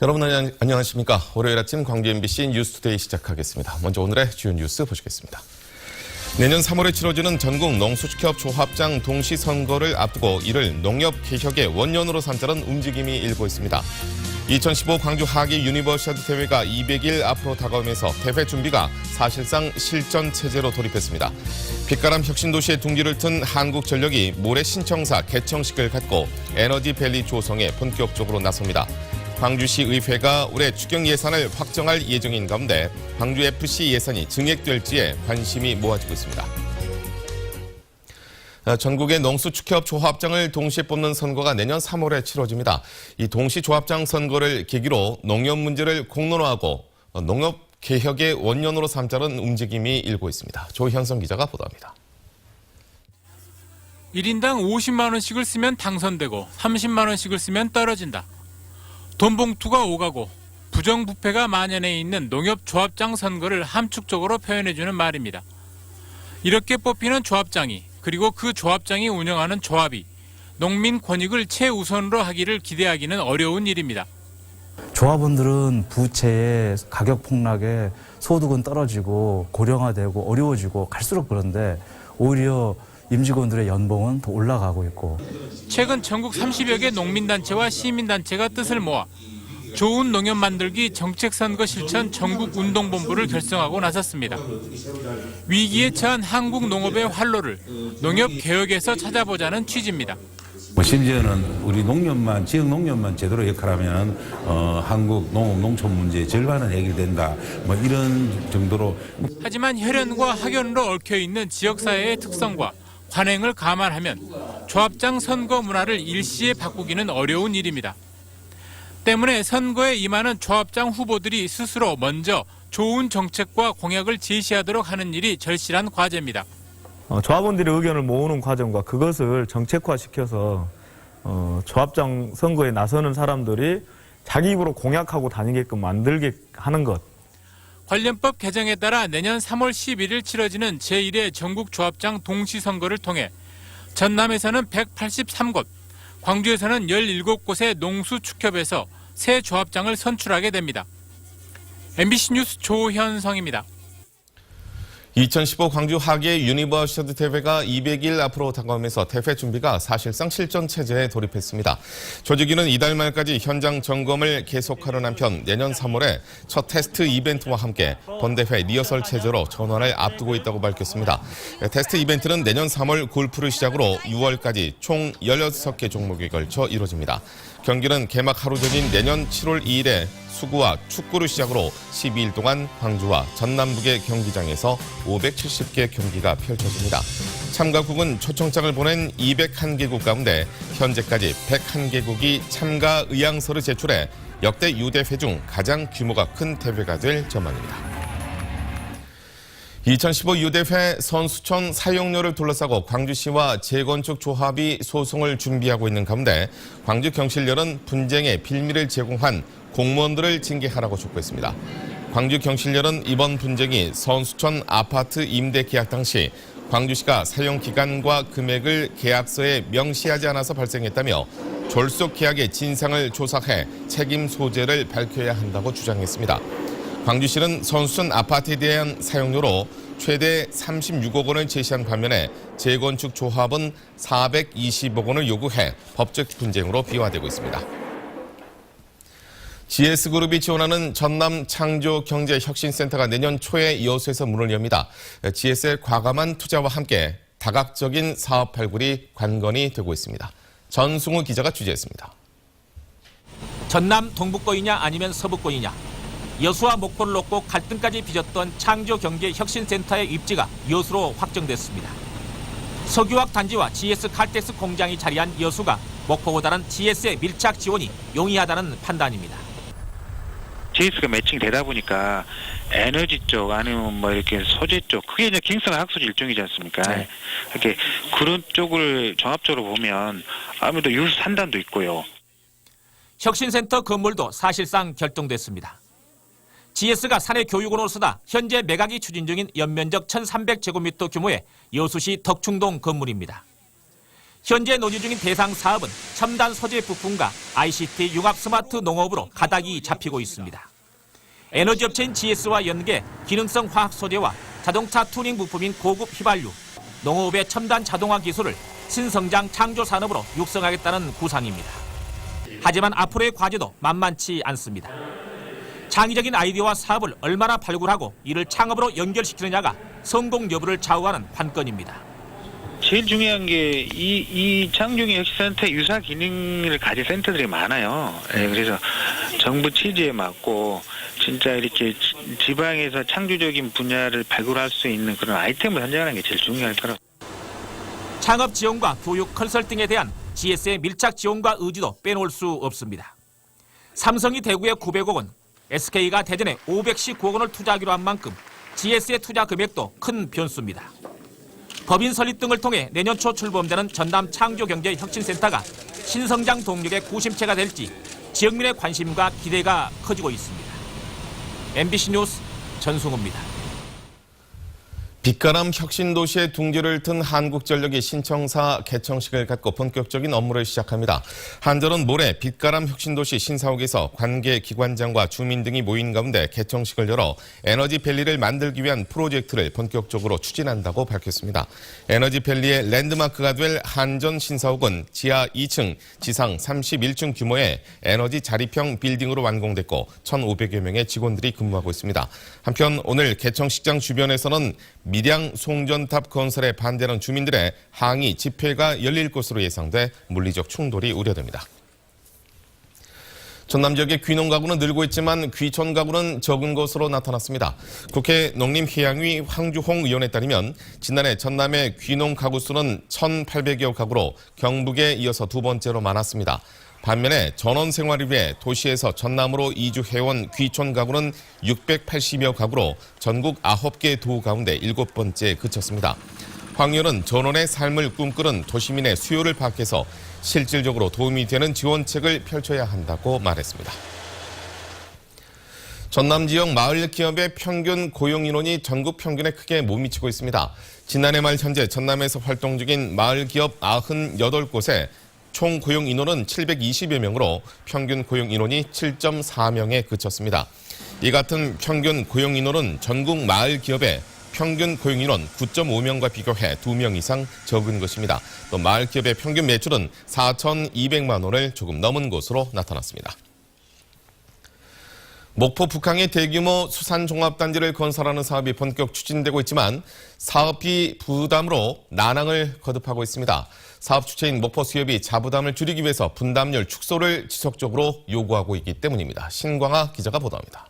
여러분 안녕하십니까. 월요일 아침 광주 MBC 뉴스투데이 시작하겠습니다. 먼저 오늘의 주요 뉴스 보시겠습니다. 내년 3월에 치러지는 전국 농수축협 조합장 동시선거를 앞두고 이를 농협개혁의 원년으로 삼자는 움직임이 일고 있습니다. 2015 광주 하계 유니버시아드 대회가 200일 앞으로 다가오면서 대회 준비가 사실상 실전 체제로 돌입했습니다. 빛가람 혁신도시의 둥지를 튼 한국전력이 모레 신청사 개청식을 갖고 에너지밸리 조성에 본격적으로 나섭니다. 광주시 의회가 올해 추경 예산을 확정할 예정인 가운데 광주FC 예산이 증액될지에 관심이 모아지고 있습니다. 전국의 농수축협 조합장을 동시에 뽑는 선거가 내년 3월에 치러집니다. 이 동시 조합장 선거를 계기로 농협 문제를 공론화하고 농협 개혁의 원년으로 삼자는 움직임이 일고 있습니다. 조현성 기자가 보도합니다. 1인당 50만 원씩을 쓰면 당선되고 30만 원씩을 쓰면 떨어진다. 돈 봉투가 오가고 부정부패가 만연해 있는 농협 조합장 선거를 함축적으로 표현해주는 말입니다. 이렇게 뽑히는 조합장이 그리고 그 조합장이 운영하는 조합이 농민 권익을 최우선으로 하기를 기대하기는 어려운 일입니다. 조합원들은 부채에 가격 폭락에 소득은 떨어지고 고령화되고 어려워지고 갈수록 그런데 오히려 임직원들의 연봉은 더 올라가고 있고. 최근 전국 30여 개 농민단체와 시민단체가 뜻을 모아 좋은 농협 만들기 정책선거 실천 전국운동본부를 결성하고 나섰습니다. 위기에 처한 한국 농업의 활로를 농협 개혁에서 찾아보자는 취지입니다. 심지어는 우리 농협만, 지역 농협만 제대로 역할하면 한국 농촌 문제의 절반은 해결된다. 이런 정도로. 하지만 혈연과 학연으로 얽혀있는 지역사회의 특성과 관행을 감안하면 조합장 선거 문화를 일시에 바꾸기는 어려운 일입니다. 때문에 선거에 임하는 조합장 후보들이 스스로 먼저 좋은 정책과 공약을 제시하도록 하는 일이 절실한 과제입니다. 조합원들의 의견을 모으는 과정과 그것을 정책화시켜서 조합장 선거에 나서는 사람들이 자기 입으로 공약하고 다니게끔 만들게 하는 것. 관련법 개정에 따라 내년 3월 11일 치러지는 제1회 전국조합장 동시선거를 통해 전남에서는 183곳, 광주에서는 17곳의 농수축협에서 새 조합장을 선출하게 됩니다. MBC 뉴스 조현성입니다. 2015 광주 하계 유니버시아드 대회가 200일 앞으로 다가오면서 대회 준비가 사실상 실전 체제에 돌입했습니다. 조직위는 이달 말까지 현장 점검을 계속하는 한편 내년 3월에 첫 테스트 이벤트와 함께 본대회 리허설 체제로 전환을 앞두고 있다고 밝혔습니다. 테스트 이벤트는 내년 3월 골프를 시작으로 6월까지 총 16개 종목에 걸쳐 이루어집니다. 경기는 개막 하루 전인 내년 7월 2일에 수구와 축구를 시작으로 12일 동안 광주와 전남북의 경기장에서 570개 경기가 펼쳐집니다. 참가국은 초청장을 보낸 201개국 가운데 현재까지 101개국이 참가 의향서를 제출해 역대 유대회 중 가장 규모가 큰 대회가 될 전망입니다. 2015 유대회 선수촌 사용료를 둘러싸고 광주시와 재건축 조합이 소송을 준비하고 있는 가운데 광주경실련은 분쟁의 빌미를 제공한 공무원들을 징계하라고 촉구했습니다. 광주경실련은 이번 분쟁이 선수촌 아파트 임대 계약 당시 광주시가 사용 기간과 금액을 계약서에 명시하지 않아서 발생했다며 졸속 계약의 진상을 조사해 책임 소재를 밝혀야 한다고 주장했습니다. 광주시는 선수촌 아파트에 대한 사용료로 최대 36억 원을 제시한 반면에 재건축 조합은 420억 원을 요구해 법적 분쟁으로 비화되고 있습니다. GS그룹이 지원하는 전남 창조경제혁신센터가 내년 초에 여수에서 문을 엽니다. GS의 과감한 투자와 함께 다각적인 사업 발굴이 관건이 되고 있습니다. 전승우 기자가 취재했습니다. 전남 동북권이냐 아니면 서북권이냐. 여수와 목포를 놓고 갈등까지 빚었던 창조경제혁신센터의 입지가 여수로 확정됐습니다. 석유화학 단지와 GS 칼텍스 공장이 자리한 여수가 목포보다는 GS의 밀착 지원이 용이하다는 판단입니다. GS가 매칭되다 보니까 에너지 쪽 아니면 이렇게 소재 쪽 그게 이제 기능성 학술 일종이지 않습니까? 네. 이렇게 그런 쪽을 종합적으로 보면 아무래도 유수 산단도 있고요. 혁신센터 건물도 사실상 결정됐습니다. GS가 사내 교육원으로서다 현재 매각이 추진 중인 연면적 1,300제곱미터 규모의 여수시 덕충동 건물입니다. 현재 논의 중인 대상 사업은 첨단 소재 부품과 ICT 융합 스마트 농업으로 가닥이 잡히고 있습니다. 에너지 업체인 GS와 연계 기능성 화학 소재와 자동차 튜닝 부품인 고급 휘발유, 농업의 첨단 자동화 기술을 신성장 창조 산업으로 육성하겠다는 구상입니다. 하지만 앞으로의 과제도 만만치 않습니다. 창의적인 아이디어와 사업을 얼마나 발굴하고 이를 창업으로 연결시키느냐가 성공 여부를 좌우하는 관건입니다. 제일 중요한 게 이 창조경제혁신센터에 유사 기능을 가진 센터들이 많아요. 예, 그래서 정부 취지에 맞고 진짜 이렇게 지방에서 창조적인 분야를 발굴할 수 있는 그런 아이템을 선정하는 게 제일 중요할 거라고. 창업 지원과 교육 컨설팅에 대한 GS의 밀착 지원과 의지도 빼놓을 수 없습니다. 삼성이 대구에 900억 원, SK가 대전에 519억 원을 투자하기로 한 만큼 GS의 투자 금액도 큰 변수입니다. 법인 설립 등을 통해 내년 초 출범되는 전남 창조경제혁신센터가 신성장 동력의 구심체가 될지 지역민의 관심과 기대가 커지고 있습니다. MBC 뉴스 전승우입니다. 빛가람 혁신도시의 둥지를 튼 한국전력이 신청사 개청식을 갖고 본격적인 업무를 시작합니다. 한전은 모레 빛가람 혁신도시 신사옥에서 관계기관장과 주민 등이 모인 가운데 개청식을 열어 에너지밸리를 만들기 위한 프로젝트를 본격적으로 추진한다고 밝혔습니다. 에너지밸리의 랜드마크가 될 한전 신사옥은 지하 2층, 지상 31층 규모의 에너지 자립형 빌딩으로 완공됐고 1,500여 명의 직원들이 근무하고 있습니다. 한편 오늘 개청식장 주변에서는 밀양 송전탑 건설에 반대하는 주민들의 항의 집회가 열릴 것으로 예상돼 물리적 충돌이 우려됩니다. 전남 지역의 귀농 가구는 늘고 있지만 귀촌 가구는 적은 것으로 나타났습니다. 국회 농림해양위 황주홍 의원에 따르면 지난해 전남의 귀농 가구 수는 1,800여 가구로 경북에 이어서 두 번째로 많았습니다. 반면에 전원 생활을 위해 도시에서 전남으로 이주해온 귀촌 가구는 680여 가구로 전국 9개 도 가운데 7번째에 그쳤습니다. 황 의원은 전원의 삶을 꿈꾸는 도시민의 수요를 파악해서 실질적으로 도움이 되는 지원책을 펼쳐야 한다고 말했습니다. 전남 지역 마을 기업의 평균 고용 인원이 전국 평균에 크게 못 미치고 있습니다. 지난해 말 현재 전남에서 활동 중인 마을 기업 98곳에 총 고용 인원은 720여 명으로 평균 고용 인원이 7.4명에 그쳤습니다. 이 같은 평균 고용 인원은 전국 마을 기업의 평균 고용 인원 9.5명과 비교해 2명 이상 적은 것입니다. 또 마을 기업의 평균 매출은 4,200만 원을 조금 넘은 것으로 나타났습니다. 목포 북항에 대규모 수산종합단지를 건설하는 사업이 본격 추진되고 있지만 사업비 부담으로 난항을 거듭하고 있습니다. 사업 주체인 목포수협이 자부담을 줄이기 위해서 분담률 축소를 지속적으로 요구하고 있기 때문입니다. 신광아 기자가 보도합니다.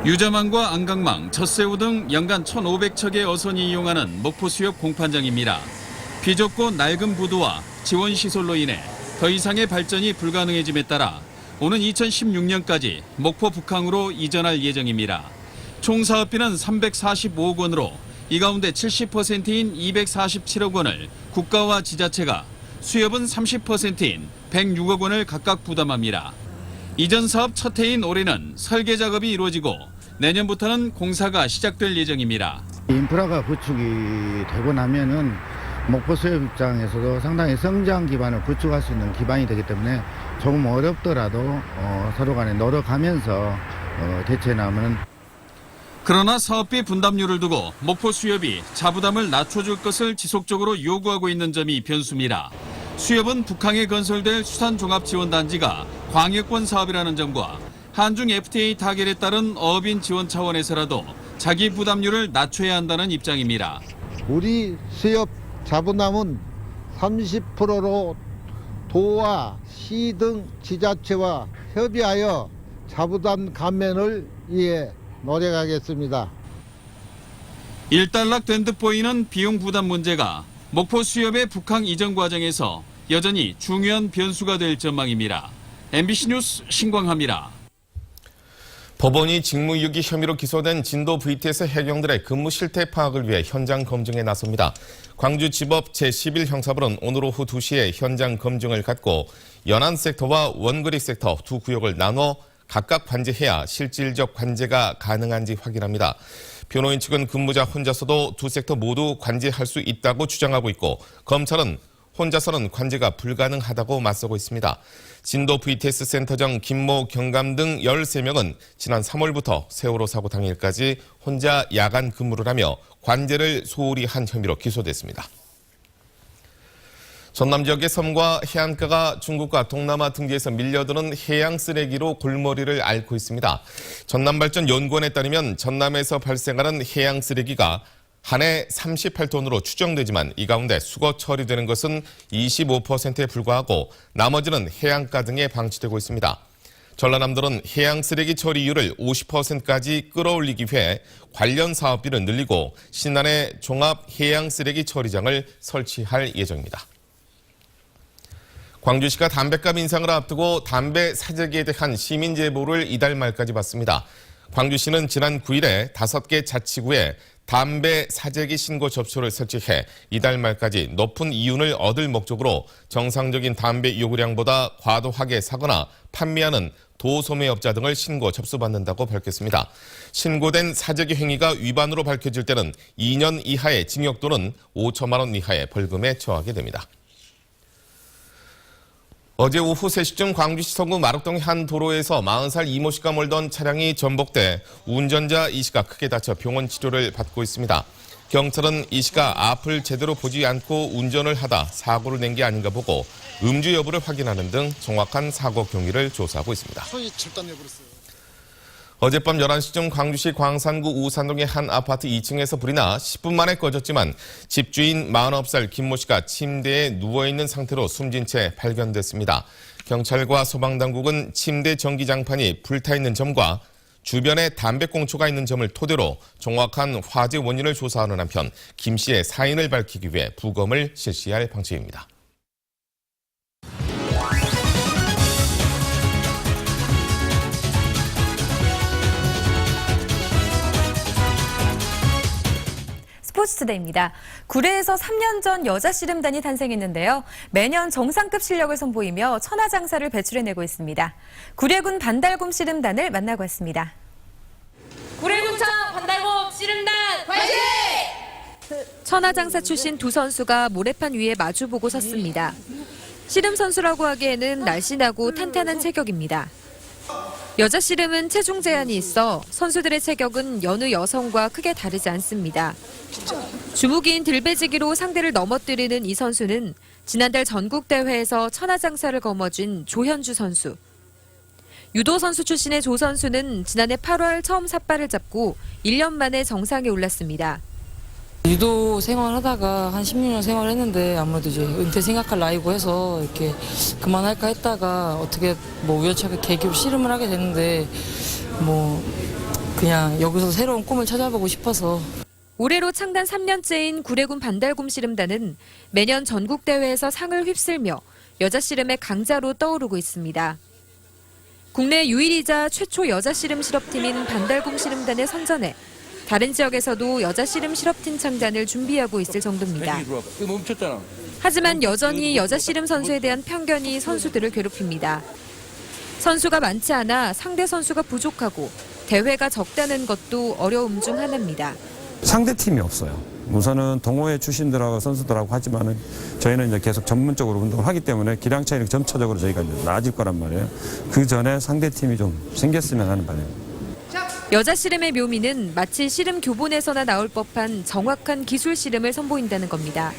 유자망과 안강망, 젖새우 등 연간 1,500척의 어선이 이용하는 목포수협 공판장입니다. 비좁고 낡은 부두와 지원시설로 인해 더 이상의 발전이 불가능해짐에 따라 오는 2016년까지 목포 북항으로 이전할 예정입니다. 총 사업비는 345억 원으로 이 가운데 70%인 247억 원을 국가와 지자체가, 수협은 30%인 106억 원을 각각 부담합니다. 이전 사업 첫 해인 올해는 설계 작업이 이루어지고 내년부터는 공사가 시작될 예정입니다. 인프라가 구축이 되고 나면은 목포수협 입장에서도 상당히 성장 기반을 구축할 수 있는 기반이 되기 때문에 조금 어렵더라도 서로 간에 노력하면서 대처해 나가면. 그러나 사업비 분담률을 두고 목포수협이 자부담을 낮춰줄 것을 지속적으로 요구하고 있는 점이 변수입니다. 수협은 북항에 건설될 수산종합지원단지가 광역권 사업이라는 점과 한중 FTA 타결에 따른 어업인 지원 차원에서라도 자기 부담률을 낮춰야 한다는 입장입니다. 우리 수협 자부담은 30%로 도와 시 등 지자체와 협의하여 자부담 감면을 위해 노력하겠습니다. 일단락된 듯 보이는 비용 부담 문제가 목포 수협의 북항 이전 과정에서 여전히 중요한 변수가 될 전망입니다. MBC 뉴스 신광하입니다. 법원이 직무유기 혐의로 기소된 진도 VTS 해경들의 근무 실태 파악을 위해 현장 검증에 나섭니다. 광주지법 제11형사부는 오늘 오후 2시에 현장 검증을 갖고 연안 섹터와 원거리 섹터 두 구역을 나눠 각각 관제해야 실질적 관제가 가능한지 확인합니다. 변호인 측은 근무자 혼자서도 두 섹터 모두 관제할 수 있다고 주장하고 있고 검찰은 혼자서는 관제가 불가능하다고 맞서고 있습니다. 진도 VTS 센터장 김모 경감 등 13명은 지난 3월부터 세월호 사고 당일까지 혼자 야간 근무를 하며 관제를 소홀히 한 혐의로 기소됐습니다. 전남 지역의 섬과 해안가가 중국과 동남아 등지에서 밀려드는 해양 쓰레기로 골머리를 앓고 있습니다. 전남발전연구원에 따르면 전남에서 발생하는 해양 쓰레기가 한 해 38톤으로 추정되지만 이 가운데 수거 처리되는 것은 25%에 불과하고 나머지는 해안가 등에 방치되고 있습니다. 전라남도는 해양 쓰레기 처리율을 50%까지 끌어올리기 위해 관련 사업비를 늘리고 신안에 종합 해양 쓰레기 처리장을 설치할 예정입니다. 광주시가 담배값 인상을 앞두고 담배 사재기에 대한 시민 제보를 이달 말까지 받습니다. 광주시는 지난 9일에 5개 자치구에 담배 사재기 신고 접수를 설치해 이달 말까지 높은 이윤을 얻을 목적으로 정상적인 담배 요구량보다 과도하게 사거나 판매하는 도소매업자 등을 신고 접수받는다고 밝혔습니다. 신고된 사재기 행위가 위반으로 밝혀질 때는 2년 이하의 징역 또는 5천만 원 이하의 벌금에 처하게 됩니다. 어제 오후 3시쯤 광주시 서구 마록동의 한 도로에서 40살 이모 씨가 몰던 차량이 전복돼 운전자 이 씨가 크게 다쳐 병원 치료를 받고 있습니다. 경찰은 이 씨가 앞을 제대로 보지 않고 운전을 하다 사고를 낸 게 아닌가 보고 음주 여부를 확인하는 등 정확한 사고 경위를 조사하고 있습니다. 어젯밤 11시쯤 광주시 광산구 우산동의 한 아파트 2층에서 불이 나 10분 만에 꺼졌지만 집주인 49살 김모 씨가 침대에 누워있는 상태로 숨진 채 발견됐습니다. 경찰과 소방당국은 침대 전기장판이 불타있는 점과 주변에 담배꽁초가 있는 점을 토대로 정확한 화재 원인을 조사하는 한편 김 씨의 사인을 밝히기 위해 부검을 실시할 방침입니다. 스포츠투데이입니다. 구례에서 3년 전 여자 씨름단이 탄생했는데요. 매년 정상급 실력을 선보이며 천하장사를 배출해내고 있습니다. 구례군 반달곰 씨름단을 만나고 왔습니다. 구례군청 반달곰 씨름단 화이팅! 천하장사 출신 두 선수가 모래판 위에 마주보고 섰습니다. 씨름 선수라고 하기에는 날씬하고 탄탄한 체격입니다. 여자 씨름은 체중 제한이 있어 선수들의 체격은 여느 여성과 크게 다르지 않습니다. 주무기인 들배지기로 상대를 넘어뜨리는 이 선수는 지난달 전국대회에서 천하장사를 거머쥔 조현주 선수. 유도 선수 출신의 조 선수는 지난해 8월 처음 삿발을 잡고 1년 만에 정상에 올랐습니다. 유도 생활하다가 한 16년 생활했는데 아무래도 이제 은퇴 생각할 나이고 해서 이렇게 그만할까 했다가 어떻게 뭐 우연찮게 계기로 씨름을 하게 됐는데 뭐 그냥 여기서 새로운 꿈을 찾아보고 싶어서. 올해로 창단 3년째인 구례군 반달곰 씨름단은 매년 전국대회에서 상을 휩쓸며 여자 씨름의 강자로 떠오르고 있습니다. 국내 유일이자 최초 여자 씨름 실업팀인 반달곰 씨름단의 선전에 다른 지역에서도 여자 씨름 실업팀 창단을 준비하고 있을 정도입니다. 하지만 여전히 여자 씨름 선수에 대한 편견이 선수들을 괴롭힙니다. 선수가 많지 않아 상대 선수가 부족하고 대회가 적다는 것도 어려움 중 하나입니다. 상대팀이 없어요. 우선은 동호회 출신들하고 선수들하고 하지만은 저희는 이제 계속 전문적으로 운동을 하기 때문에 기량 차이는 점차적으로 저희가 이제 나아질 거란 말이에요. 그 전에 상대팀이 좀 생겼으면 하는 바람입니다. 여자 씨름의 묘미는 마치 씨름 교본에서나 나올 법한 정확한 기술 씨름을 선보인다는 겁니다.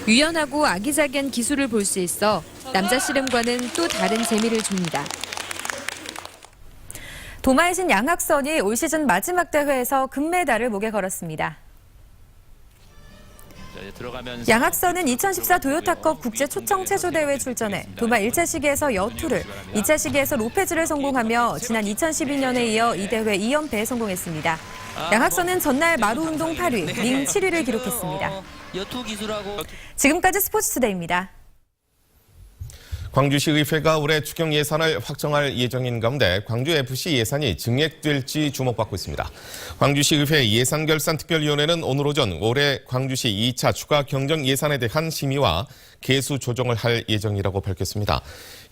유연하고 아기자기한 기술을 볼 수 있어 남자 씨름과는 또 다른 재미를 줍니다. 도마의 신 양학선이 올 시즌 마지막 대회에서 금메달을 목에 걸었습니다. 양학선은 2014 도요타컵 국제 초청 체조 대회 출전해 도마 1차 시기에서 여투를, 2차 시기에서 로페즈를 성공하며 지난 2012년에 이어 이 대회 2연패에 성공했습니다. 양학선은 전날 마루 운동 8위, 링 7위를 기록했습니다. 지금까지 스포츠투데이입니다. 광주시 의회가 올해 추경 예산을 확정할 예정인 가운데 광주FC 예산이 증액될지 주목받고 있습니다. 광주시 의회 예산결산특별위원회는 오늘 오전 올해 광주시 2차 추가 경정 예산에 대한 심의와 개수 조정을 할 예정이라고 밝혔습니다.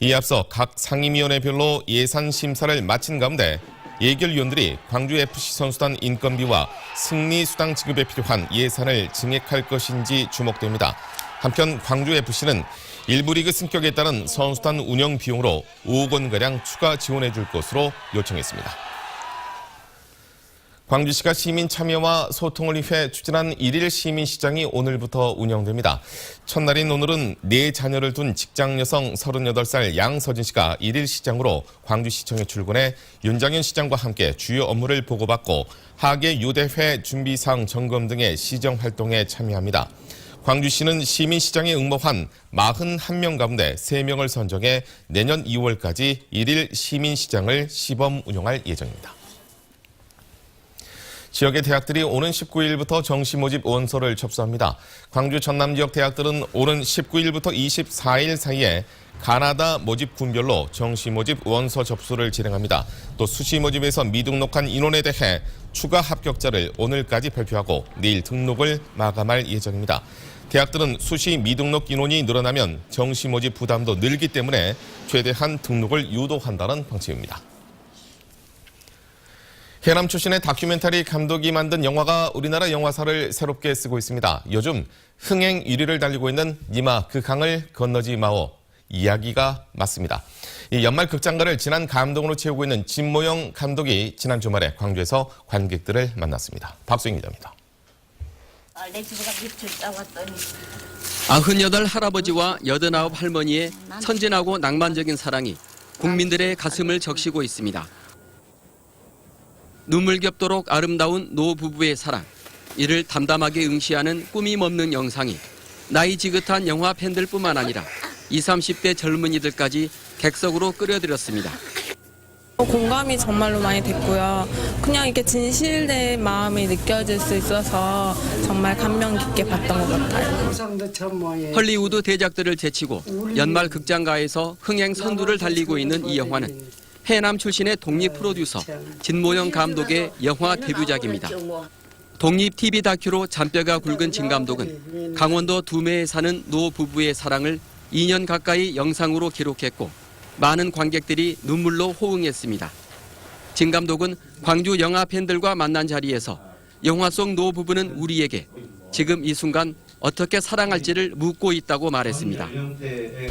이에 앞서 각 상임위원회별로 예산 심사를 마친 가운데 예결위원들이 광주FC 선수단 인건비와 승리수당 지급에 필요한 예산을 증액할 것인지 주목됩니다. 한편 광주FC는 일부 리그 승격에 따른 선수단 운영 비용으로 5억 원가량 추가 지원해 줄 것으로 요청했습니다. 광주시가 시민 참여와 소통을 위해 추진한 1일 시민시장이 오늘부터 운영됩니다. 첫날인 오늘은 4자녀를 둔 직장 여성 38살 양서진 씨가 1일 시장으로 광주시청에 출근해 윤장현 시장과 함께 주요 업무를 보고받고 하계 유대회 준비사항 점검 등의 시정 활동에 참여합니다. 광주시는 시민시장에 응모한 41명 가운데 3명을 선정해 내년 2월까지 1일 시민시장을 시범 운영할 예정입니다. 지역의 대학들이 오는 19일부터 정시 모집 원서를 접수합니다. 광주 전남 지역 대학들은 오는 19일부터 24일 사이에 가나다 모집 군별로 정시 모집 원서 접수를 진행합니다. 또 수시 모집에서 미등록한 인원에 대해 추가 합격자를 오늘까지 발표하고 내일 등록을 마감할 예정입니다. 대학들은 수시 미등록 인원이 늘어나면 정시 모집 부담도 늘기 때문에 최대한 등록을 유도한다는 방침입니다. 해남 출신의 다큐멘터리 감독이 만든 영화가 우리나라 영화사를 새롭게 쓰고 있습니다. 요즘 흥행 1위를 달리고 있는 니마 그 강을 건너지 마오 이야기가 맞습니다. 이 연말 극장가를 지난 감동으로 채우고 있는 진모영 감독이 지난 주말에 광주에서 관객들을 만났습니다. 박수인 기자입니다. 98 할아버지와 89 할머니의 선진하고 낭만적인 사랑이 국민들의 가슴을 적시고 있습니다. 눈물겹도록 아름다운 노부부의 사랑, 이를 담담하게 응시하는 꾸밈 없는 영상이 나이 지긋한 영화 팬들뿐만 아니라 20, 30대 젊은이들까지 객석으로 끌어들였습니다. 공감이 정말로 많이 됐고요. 그냥 이렇게 진실된 마음이 느껴질 수 있어서 정말 감명 깊게 봤던 것 같아요. 헐리우드 대작들을 제치고 연말 극장가에서 흥행 선두를 달리고 있는 이 영화는 해남 출신의 독립 프로듀서 진모영 감독의 영화 데뷔작입니다. 독립 TV 다큐로 잔뼈가 굵은 진 감독은 강원도 두메에 사는 노 부부의 사랑을 2년 가까이 영상으로 기록했고 많은 관객들이 눈물로 호응했습니다. 진 감독은 광주 영화 팬들과 만난 자리에서 영화 속 노 부부는 우리에게 지금 이 순간 어떻게 사랑할지를 묻고 있다고 말했습니다.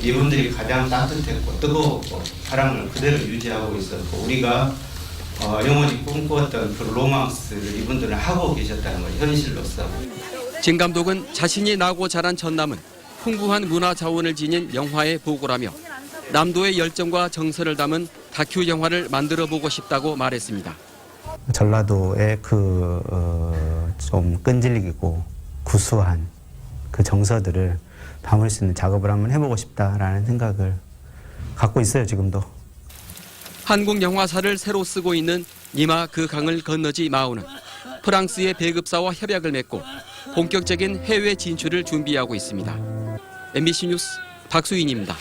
이분들이 가장 따뜻했고 뜨거웠고 사랑을 그대로 유지하고 있었고 우리가 영원히 꿈꾸었던 그 로망스를 이분들은 하고 계셨다는 걸 현실로서. 진 감독은 자신이 나고 자란 전남은 풍부한 문화 자원을 지닌 영화의 보고라며 남도의 열정과 정서를 담은 다큐 영화를 만들어 보고 싶다고 말했습니다. 전라도의 좀 끈질기고 구수한 그 정서들을 담을 수 있는 작업을 한번 해보고 싶다라는 생각을 갖고 있어요, 지금도. 한국 영화사를 새로 쓰고 있는 니마 그 강을 건너지 마오는 프랑스의 배급사와 협약을 맺고 본격적인 해외 진출을 준비하고 있습니다. MBC 뉴스 박수인입니다.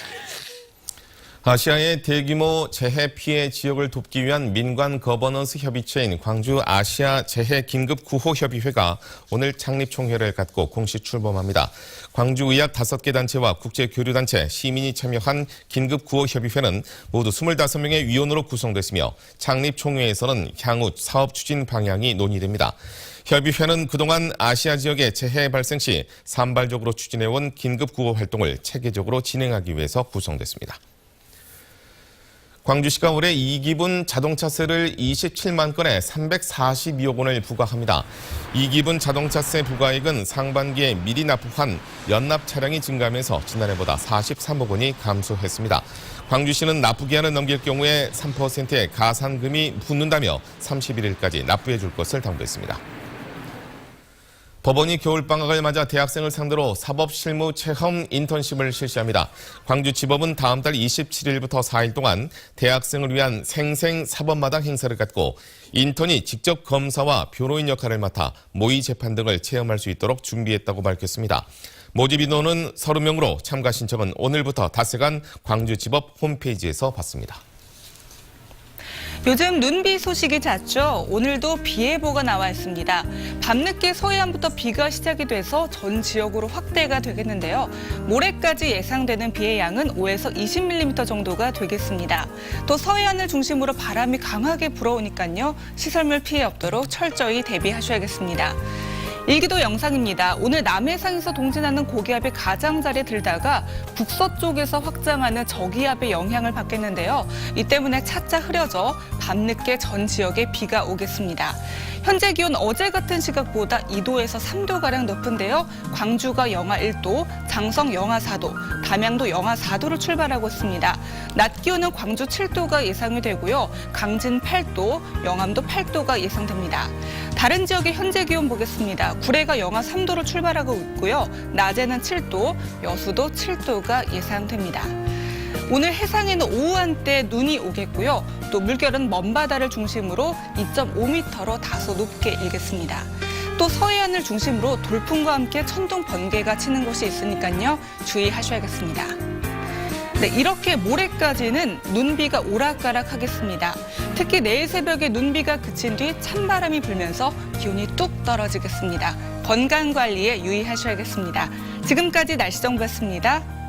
아시아의 대규모 재해 피해 지역을 돕기 위한 민관 거버넌스 협의체인 광주 아시아 재해 긴급 구호 협의회가 오늘 창립 총회를 갖고 공식 출범합니다. 광주 의학 5개 단체와 국제 교류 단체, 시민이 참여한 긴급 구호 협의회는 모두 25명의 위원으로 구성됐으며 창립 총회에서는 향후 사업 추진 방향이 논의됩니다. 협의회는 그동안 아시아 지역의 재해 발생 시 산발적으로 추진해온 긴급 구호 활동을 체계적으로 진행하기 위해서 구성됐습니다. 광주시가 올해 2기분 자동차세를 27만 건에 342억 원을 부과합니다. 2기분 자동차세 부과액은 상반기에 미리 납부한 연납 차량이 증가하면서 지난해보다 43억 원이 감소했습니다. 광주시는 납부기한을 넘길 경우에 3%의 가산금이 붙는다며 31일까지 납부해 줄 것을 당부했습니다. 법원이 겨울방학을 맞아 대학생을 상대로 사법실무 체험 인턴십을 실시합니다. 광주지법은 다음 달 27일부터 4일 동안 대학생을 위한 생생사법마당 행사를 갖고 인턴이 직접 검사와 변호인 역할을 맡아 모의 재판 등을 체험할 수 있도록 준비했다고 밝혔습니다. 모집 인원은 30명으로 참가 신청은 오늘부터 닷새간 광주지법 홈페이지에서 받습니다. 요즘 눈비 소식이 잦죠. 오늘도 비 예보가 나와 있습니다. 밤늦게 서해안부터 비가 시작이 돼서 전 지역으로 확대가 되겠는데요. 모레까지 예상되는 비의 양은 5에서 20mm 정도가 되겠습니다. 또 서해안을 중심으로 바람이 강하게 불어오니까요. 시설물 피해 없도록 철저히 대비하셔야겠습니다. 일기도 영상입니다. 오늘 남해상에서 동진하는 고기압이 가장자리에 들다가 북서쪽에서 확장하는 저기압의 영향을 받겠는데요. 이 때문에 차차 흐려져 밤늦게 전 지역에 비가 오겠습니다. 현재 기온 어제 같은 시각보다 2도에서 3도가량 높은데요. 광주가 영하 1도, 장성 영하 4도, 담양도 영하 4도로 출발하고 있습니다. 낮 기온은 광주 7도가 예상이 되고요. 강진 8도, 영암도 8도가 예상됩니다. 다른 지역의 현재 기온 보겠습니다. 구례가 영하 3도로 출발하고 있고요. 낮에는 7도, 여수도 7도가 예상됩니다. 오늘 해상에는 오후 한때 눈이 오겠고요. 또 물결은 먼바다를 중심으로 2.5m로 다소 높게 일겠습니다. 또 서해안을 중심으로 돌풍과 함께 천둥 번개가 치는 곳이 있으니까요. 주의하셔야겠습니다. 네, 이렇게 모레까지는 눈비가 오락가락하겠습니다. 특히 내일 새벽에 눈비가 그친 뒤 찬바람이 불면서 기온이 뚝 떨어지겠습니다. 건강 관리에 유의하셔야겠습니다. 지금까지 날씨 정보였습니다.